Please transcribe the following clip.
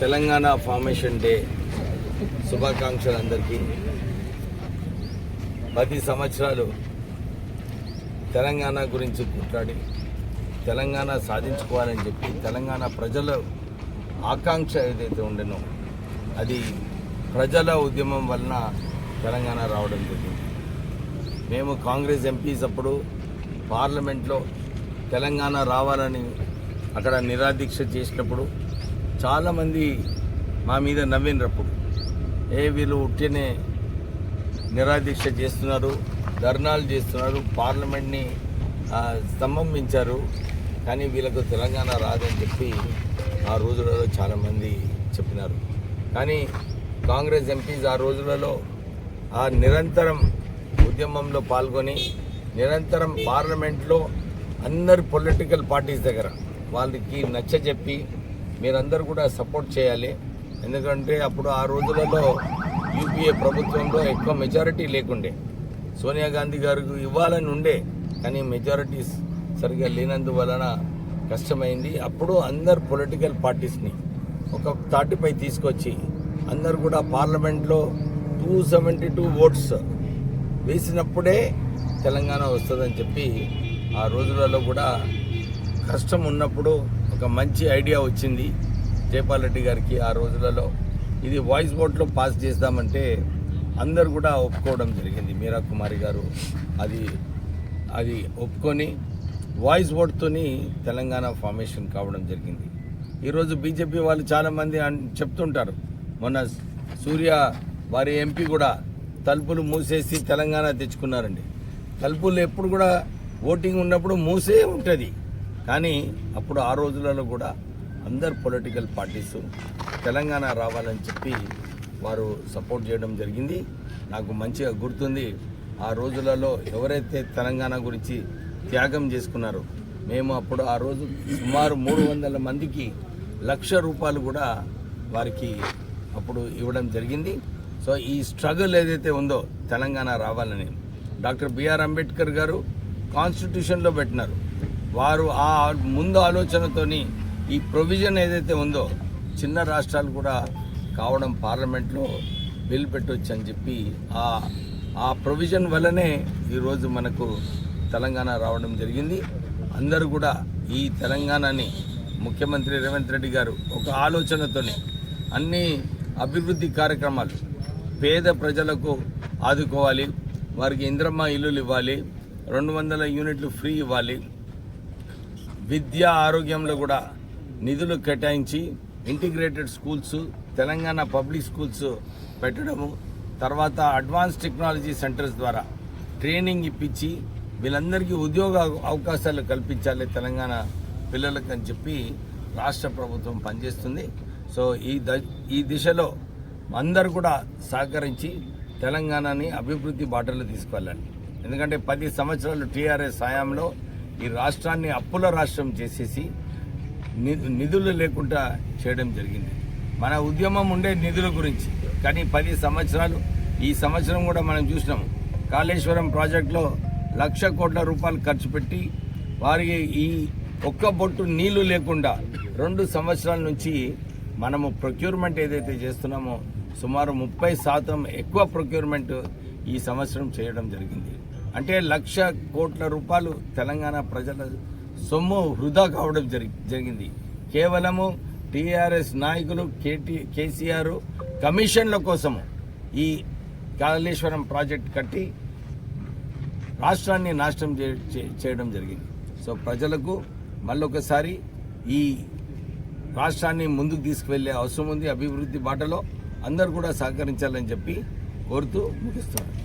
Telangana formation day శుభాకాంక్షలు అందరికీ. 10 సంవత్సరాలు తెలంగాణ గురించి కొట్లాడి తెలంగాణ సాధించుకోవాలని చెప్పి తెలంగాణ ప్రజల ఆకాంక్ష ఏదైతే ఉండేనో అది ప్రజల ఉద్యమం వలన తెలంగాణ రావడం జరిగింది. మేము కాంగ్రెస్ ఎంపీస్ అప్పుడు పార్లమెంట్లో తెలంగాణ రావాలని అక్కడ నిరాదీక్ష చేసినప్పుడు చాలామంది మా మీద నవ్వినప్పుడు వీళ్ళు ఉట్టినే నిరాదీక్ష చేస్తున్నారు, ధర్నాలు చేస్తున్నారు, పార్లమెంట్ని స్తంభించారు, కానీ వీళ్ళకు తెలంగాణ రాదని చెప్పి ఆ రోజులలో చాలామంది చెప్పినారు. కానీ కాంగ్రెస్ ఎంపీస్ ఆ రోజులలో నిరంతరం ఉద్యమంలో పాల్గొని నిరంతరం పార్లమెంట్లో అందరు పొలిటికల్ పార్టీస్ దగ్గర వాళ్ళకి నచ్చజెప్పి మీరందరూ కూడా సపోర్ట్ చేయాలి. ఎందుకంటే అప్పుడు ఆ రోజులలో యూపీఏ ప్రభుత్వంలో ఎక్కువ మెజారిటీ లేకుండే, సోనియా గాంధీ గారికి ఇవ్వాలని ఉండే, కానీ మెజారిటీస్ సరిగా లేనందువలన కష్టమైంది. అప్పుడు అందరు పొలిటికల్ పార్టీస్ని ఒక తాటిపై తీసుకొచ్చి అందరు కూడా పార్లమెంట్లో 272 ఓట్స్ వేసినప్పుడే తెలంగాణ వస్తుందని చెప్పి ఆ రోజులలో కూడా కష్టం ఉన్నప్పుడు ఒక మంచి ఐడియా వచ్చింది జైపాల్ రెడ్డి గారికి. ఆ రోజులలో ఇది వాయిస్ ఓట్లో పాస్ చేద్దామంటే అందరు కూడా ఒప్పుకోవడం జరిగింది. మీరా కుమారి గారు అది ఒప్పుకొని వాయిస్ ఓట్తోని తెలంగాణ ఫార్మేషన్ కావడం జరిగింది. ఈరోజు బీజేపీ వాళ్ళు చాలామంది చెప్తుంటారు, మొన్న సూర్య వారి ఎంపీ కూడా తలుపులు మూసేసి తెలంగాణ తెచ్చుకున్నారండి. తలుపులు ఎప్పుడు కూడా ఓటింగ్ ఉన్నప్పుడు మూసే ఉంటుంది, కానీ అప్పుడు ఆ రోజులలో కూడా అందరు పొలిటికల్ పార్టీస్ తెలంగాణ రావాలని చెప్పి వారు సపోర్ట్ చేయడం జరిగింది. నాకు మంచిగా గుర్తుంది, ఆ రోజులలో ఎవరైతే తెలంగాణ గురించి త్యాగం చేసుకున్నారో మేము అప్పుడు ఆ రోజు సుమారు 300 మందికి ₹1,00,000 కూడా వారికి అప్పుడు ఇవ్వడం జరిగింది. సో ఈ స్ట్రగుల్ ఏదైతే ఉందో తెలంగాణ రావాలని డాక్టర్ బిఆర్ అంబేద్కర్ గారు కాన్స్టిట్యూషన్లో పెట్టినారు. వారు ఆ ముందు ఆలోచనతోని ఈ ప్రొవిజన్ ఏదైతే ఉందో చిన్న రాష్ట్రాలు కూడా కావడం పార్లమెంట్లో బిల్ పెట్టవచ్చు అని చెప్పి ఆ ప్రొవిజన్ వల్లనే ఈరోజు మనకు తెలంగాణ రావడం జరిగింది. అందరూ కూడా ఈ తెలంగాణని ముఖ్యమంత్రి రేవంత్ రెడ్డి గారు ఒక ఆలోచనతోనే అన్ని అభివృద్ధి కార్యక్రమాలు పేద ప్రజలకు ఆదుకోవాలి, వారికి ఇంద్రమ్మ ఇల్లులు ఇవ్వాలి, 200 యూనిట్లు ఫ్రీ ఇవ్వాలి, విద్య ఆరోగ్యంలో కూడా నిధులు కేటాయించి integrated schools Telangana public schools పెట్టడము, తర్వాత అడ్వాన్స్ టెక్నాలజీ సెంటర్స్ ద్వారా ట్రైనింగ్ ఇప్పించి వీళ్ళందరికీ ఉద్యోగ అవకాశాలు కల్పించాలి తెలంగాణ పిల్లలకు అని చెప్పి రాష్ట్ర ప్రభుత్వం పనిచేస్తుంది. సో ఈ దిశలో అందరూ కూడా సహకరించి తెలంగాణని అభివృద్ధి బాటలో తీసుకెళ్ళాలి. ఎందుకంటే 10 సంవత్సరాలు టీఆర్ఎస్ హయాంలో ఈ రాష్ట్రాన్ని అప్పుల రాష్ట్రం చేసేసి నిధులు లేకుండా చేయడం జరిగింది. మన ఉద్యమం ఉండే నిధుల గురించి, కానీ 10 సంవత్సరాలు ఈ సంవత్సరం కూడా మనం చూసినాము. కాళేశ్వరం ప్రాజెక్టులో ₹1,00,000 కోట్ల ఖర్చు పెట్టి వారికి ఈ ఒక్క బొట్టు నీళ్లు లేకుండా 2 సంవత్సరాల నుంచి మనము ప్రొక్యూర్మెంట్ ఏదైతే చేస్తున్నామో సుమారు 30% ఎక్కువ ప్రొక్యూర్మెంట్ ఈ సంవత్సరం చేయడం జరిగింది. అంటే ₹1,00,000 కోట్ల తెలంగాణ ప్రజల సొమ్ము వృధా కావడం జరిగింది. కేవలము టీఆర్ఎస్ నాయకులు కేసీఆర్ కమిషన్ల కోసము ఈ కాళేశ్వరం ప్రాజెక్ట్ కట్టి రాష్ట్రాన్ని నాశనం చేయడం జరిగింది. సో ప్రజలకు మళ్ళొకసారి ఈ రాష్ట్రాన్ని ముందుకు తీసుకువెళ్ళే అవసరం ఉంది. అభివృద్ధి బాటలో అందరూ కూడా సహకరించాలని చెప్పి కోరుతూ ముగిస్తున్నాను.